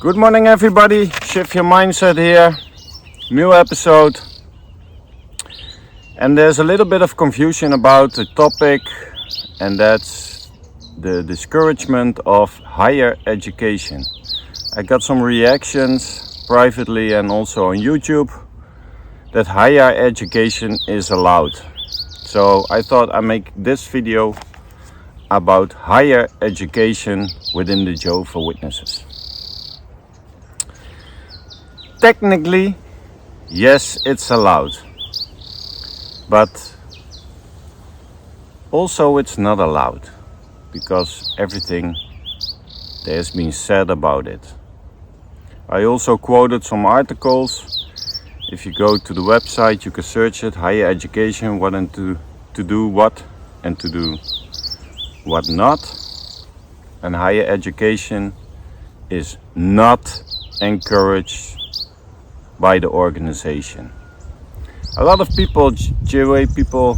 Good morning everybody, Shift Your Mindset here, new episode. And there's a little bit of confusion about the topic, and that's the discouragement of higher education. I got some reactions privately and also on YouTube that higher education is allowed. So I thought I'd make this video about higher education within the Jehovah Witnesses. Technically, yes, it's allowed, but also it's not allowed because everything that has been said about it. I also quoted some articles. If you go to the website, you can search it, higher education, what and to do what and to do what not. And higher education is not encouraged by the organization. A lot of people, JOA people,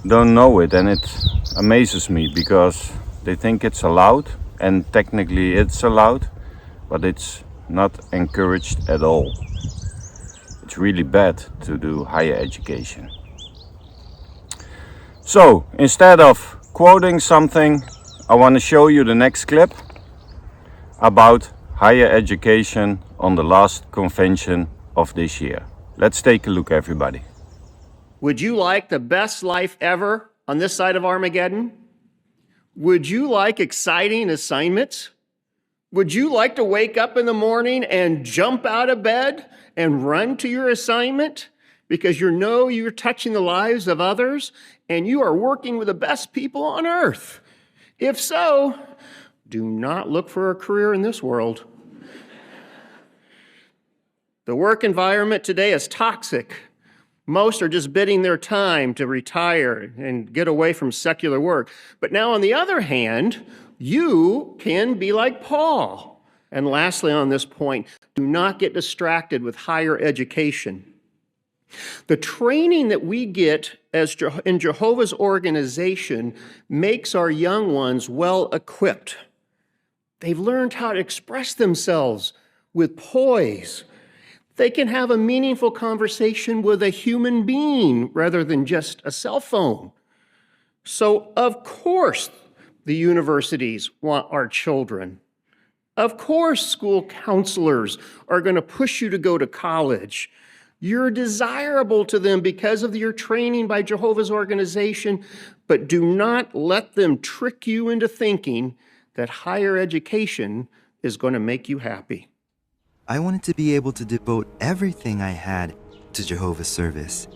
don't know it, and it amazes me because they think it's allowed, and technically it's allowed, but it's not encouraged at all. It's really bad to do higher education. So instead of quoting something, I want to show you the next clip about higher education on the last convention of this year. Let's take a look, everybody. Would you like the best life ever on this side of Armageddon? Would you like exciting assignments? Would you like to wake up in the morning and jump out of bed and run to your assignment because you know you're touching the lives of others and you are working with the best people on earth? If so, do not look for a career in this world. The work environment today is toxic. Most are just bidding their time to retire and get away from secular work. But now, on the other hand, you can be like Paul. And lastly, on this point, do not get distracted with higher education. The training that we get in Jehovah's organization makes our young ones well equipped. They've learned how to express themselves with poise. They can have a meaningful conversation with a human being rather than just a cell phone. So, of course, the universities want our children. Of course, school counselors are going to push you to go to college. You're desirable to them because of your training by Jehovah's organization, but do not let them trick you into thinking that higher education is going to make you happy. I wanted to be able to devote everything I had to Jehovah's service.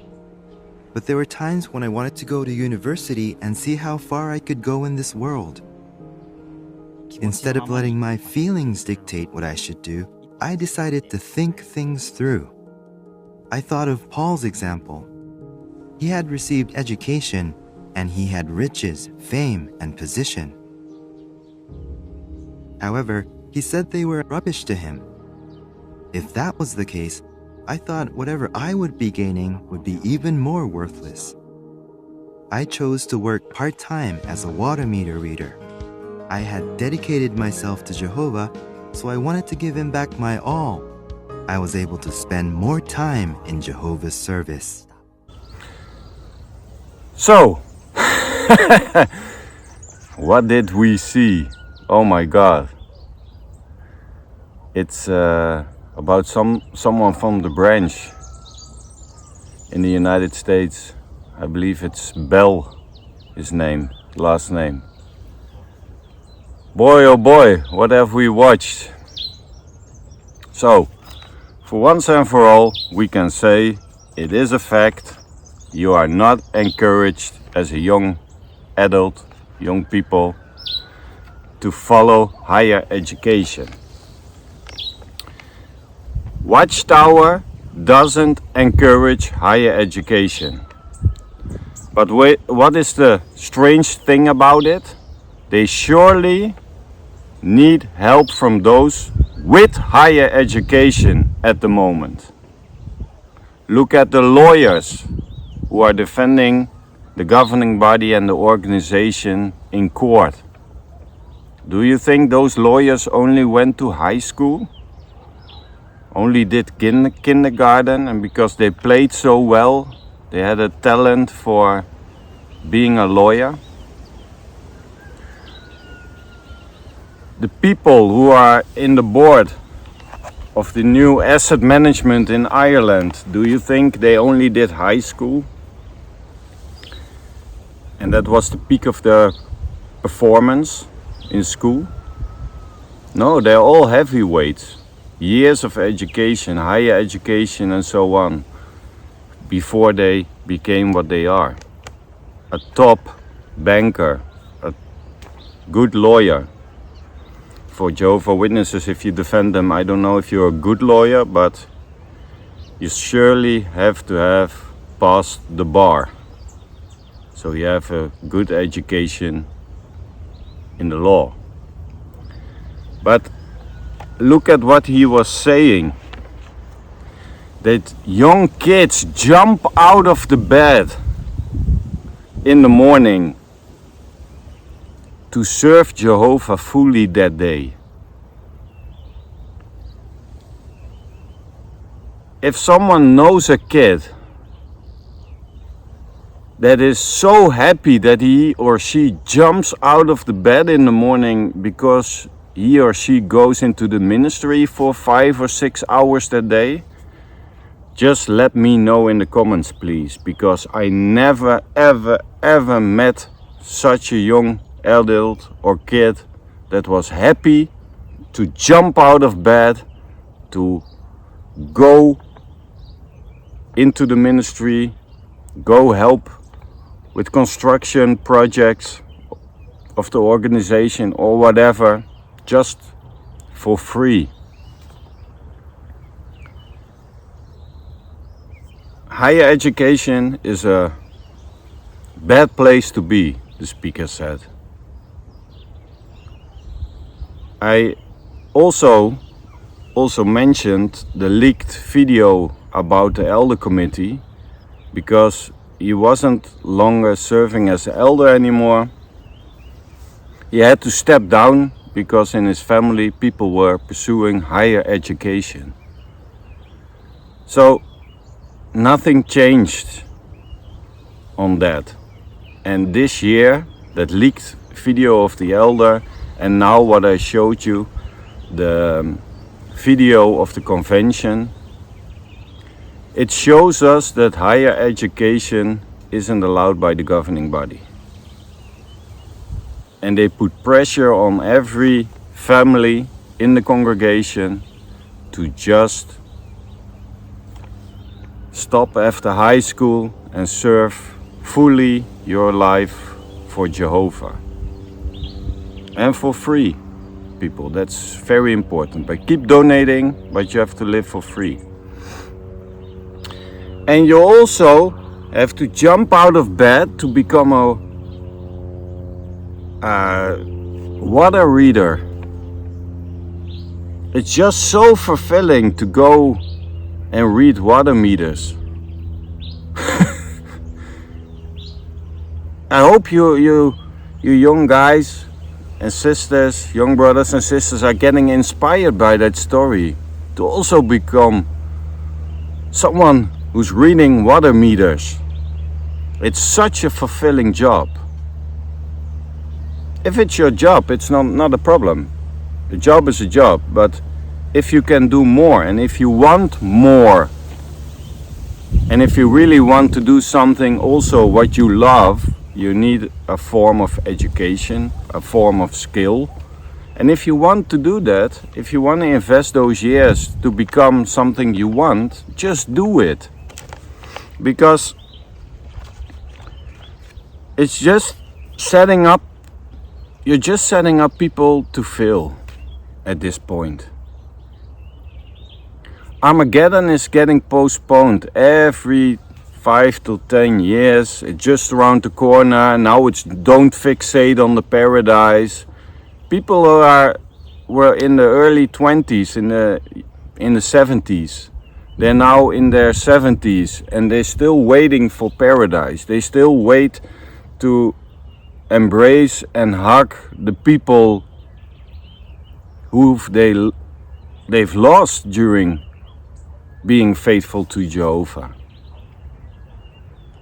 But there were times when I wanted to go to university and see how far I could go in this world. Instead of letting my feelings dictate what I should do, I decided to think things through. I thought of Paul's example. He had received education and he had riches, fame, and position. However, he said they were rubbish to him. If that was the case, I thought whatever I would be gaining would be even more worthless. I chose to work part-time as a water meter reader. I had dedicated myself to Jehovah, so I wanted to give him back my all. I was able to spend more time in Jehovah's service. So, what did we see? Oh my God. It's about someone from the branch in the United States. I believe it's Bell, his name, last name. Boy, oh boy, what have we watched? So, for once and for all, we can say it is a fact. You are not encouraged as a young adult, young people, to follow higher education. Watchtower doesn't encourage higher education. But wait, what is the strange thing about it? They surely need help from those with higher education at the moment. Look at the lawyers who are defending the governing body and the organization in court. Do you think those lawyers only went to high school? only did kindergarten, and because they played so well, they had a talent for being a lawyer. The people who are in the board of the new asset management in Ireland, do you think they only did high school? And that was the peak of their performance in school? No, they're all heavyweights. Years of education, higher education and so on, before they became what they are. A top banker, a good lawyer. For Jehovah Witnesses, if you defend them, I don't know if you're a good lawyer, but you surely have to have passed the bar. So you have a good education in the law. But look at what he was saying. That young kids jump out of the bed in the morning to serve Jehovah fully that day. If someone knows a kid that is so happy that he or she jumps out of the bed in the morning because he or she goes into the ministry for 5 or 6 hours that day, just let me know in the comments, please, because I never ever met such a young adult or kid that was happy to jump out of bed to go into the ministry, go help with construction projects of the organization or whatever, just for free. Higher education is a bad place to be, the speaker said. I also mentioned the leaked video about the elder committee, because he wasn't longer serving as an elder anymore. He had to step down because in his family people were pursuing higher education. So nothing changed on that. And this year, that leaked video of the elder, and now what I showed you, the video of the convention, it shows us that higher education isn't allowed by the governing body. And they put pressure on every family in the congregation to just stop after high school and serve fully your life for Jehovah. And for free, people, that's very important. But keep donating, but you have to live for free. And you also have to jump out of bed to become a water reader. It's just so fulfilling to go and read water meters. I hope you young guys and sisters, young brothers and sisters, are getting inspired by that story to also become someone who's reading water meters. It's such a fulfilling job. If it's your job, it's not a problem. The job is a job, but if you can do more, and if you want more, and if you really want to do something also what you love, you need a form of education, a form of skill. And if you want to do that, if you want to invest those years to become something you want, just do it. Because it's just setting up, you're just setting up people to fail at this point. Armageddon is getting postponed every 5 to 10 years. It's just around the corner. Now it's don't fixate on the paradise. People were in the early 20s, in the 70s. They're now in their 70s and they're still waiting for paradise. They still wait to embrace and hug the people who they've lost during being faithful to Jehovah.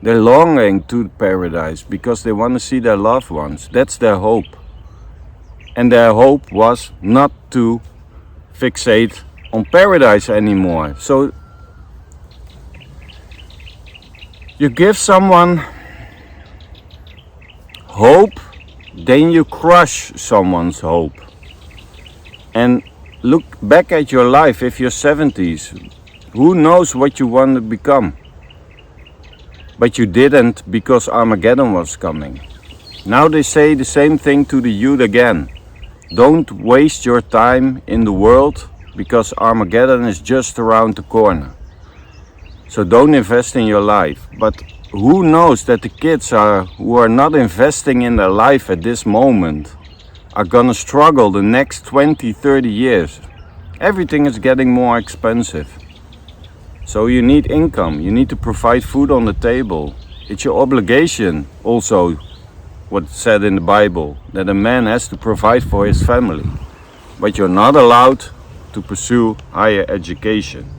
They're longing to paradise because they want to see their loved ones. That's their hope. And their hope was not to fixate on paradise anymore. So you give someone hope, then you crush someone's hope. And look back at your life. If you're 70s, who knows what you want to become? But you didn't because Armageddon was coming. Now they say the same thing to the youth again. Don't waste your time in the world because Armageddon is just around the corner. So don't invest in your life. But who knows that the kids who are not investing in their life at this moment are gonna struggle the next 20, 30 years. Everything is getting more expensive. So you need income, you need to provide food on the table. It's your obligation also, what's said in the Bible, that a man has to provide for his family. But you're not allowed to pursue higher education.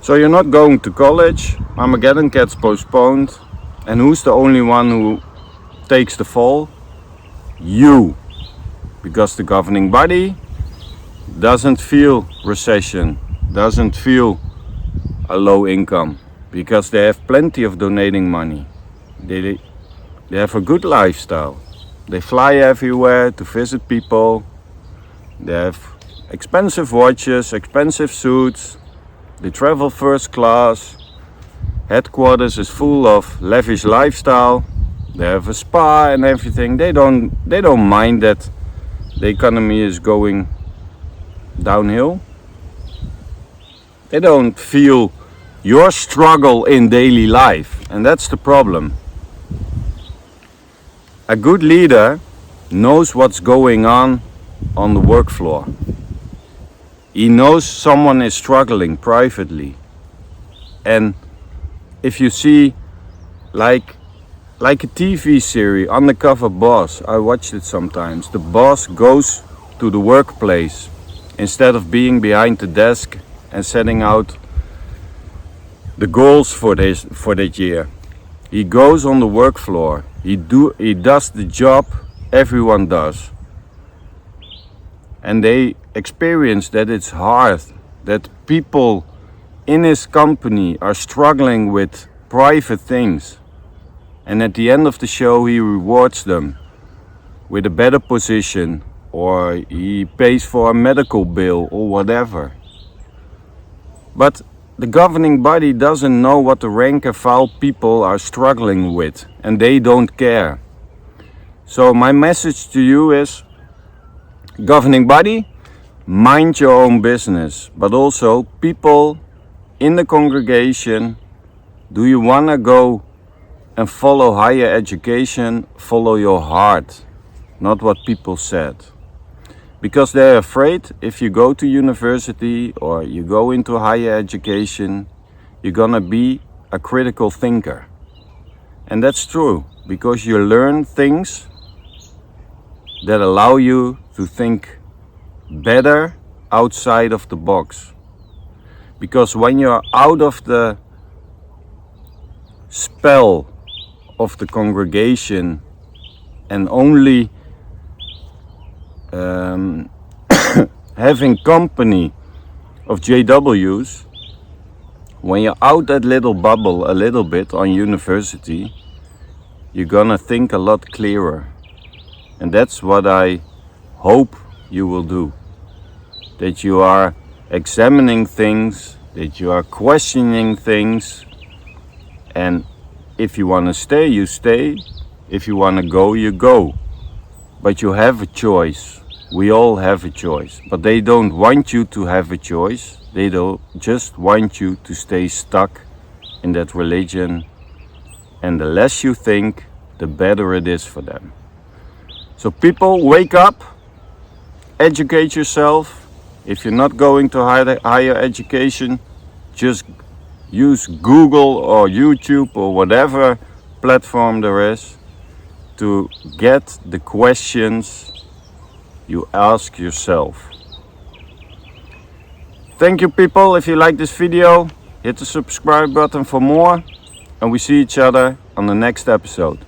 So you're not going to college, Armageddon gets postponed, and who's the only one who takes the fall? You. Because the governing body doesn't feel recession, doesn't feel a low income, because they have plenty of donating money. They have a good lifestyle. They fly everywhere to visit people. They have expensive watches, expensive suits. They travel first class. Headquarters is full of lavish lifestyle. They have a spa and everything. They don't mind that the economy is going downhill. They don't feel your struggle in daily life, and that's the problem. A good leader knows what's going on the work floor. He knows someone is struggling privately. And if you see like a TV series, Undercover Boss, I watched it sometimes. The boss goes to the workplace instead of being behind the desk and setting out the goals for that year. He goes on the work floor. He does the job everyone does. And they experience that it's hard, that people in his company are struggling with private things. And at the end of the show, he rewards them with a better position, or he pays for a medical bill or whatever. But the governing body doesn't know what the rank and file people are struggling with, and they don't care. So my message to you is, governing body, mind your own business, but also people in the congregation, do you want to go and follow higher education? Follow your heart, not what people said. Because they're afraid if you go to university or you go into higher education, you're gonna be a critical thinker. And that's true, because you learn things that allow you to think better outside of the box. Because when you're out of the spell of the congregation and only having company of JWs, when you're out that little bubble a little bit on university, you're gonna think a lot clearer. And that's what I hope you will do. That you are examining things, that you are questioning things, and if you want to stay, you stay. If you want to go, you go. But you have a choice. We all have a choice. But they don't want you to have a choice. They don't just want you to stay stuck in that religion. And the less you think, the better it is for them. So people, wake up, educate yourself. If you're not going to higher education, just use Google or YouTube or whatever platform there is to get the questions you ask yourself. Thank you people. If you like this video, hit the subscribe button for more, and we see each other on the next episode.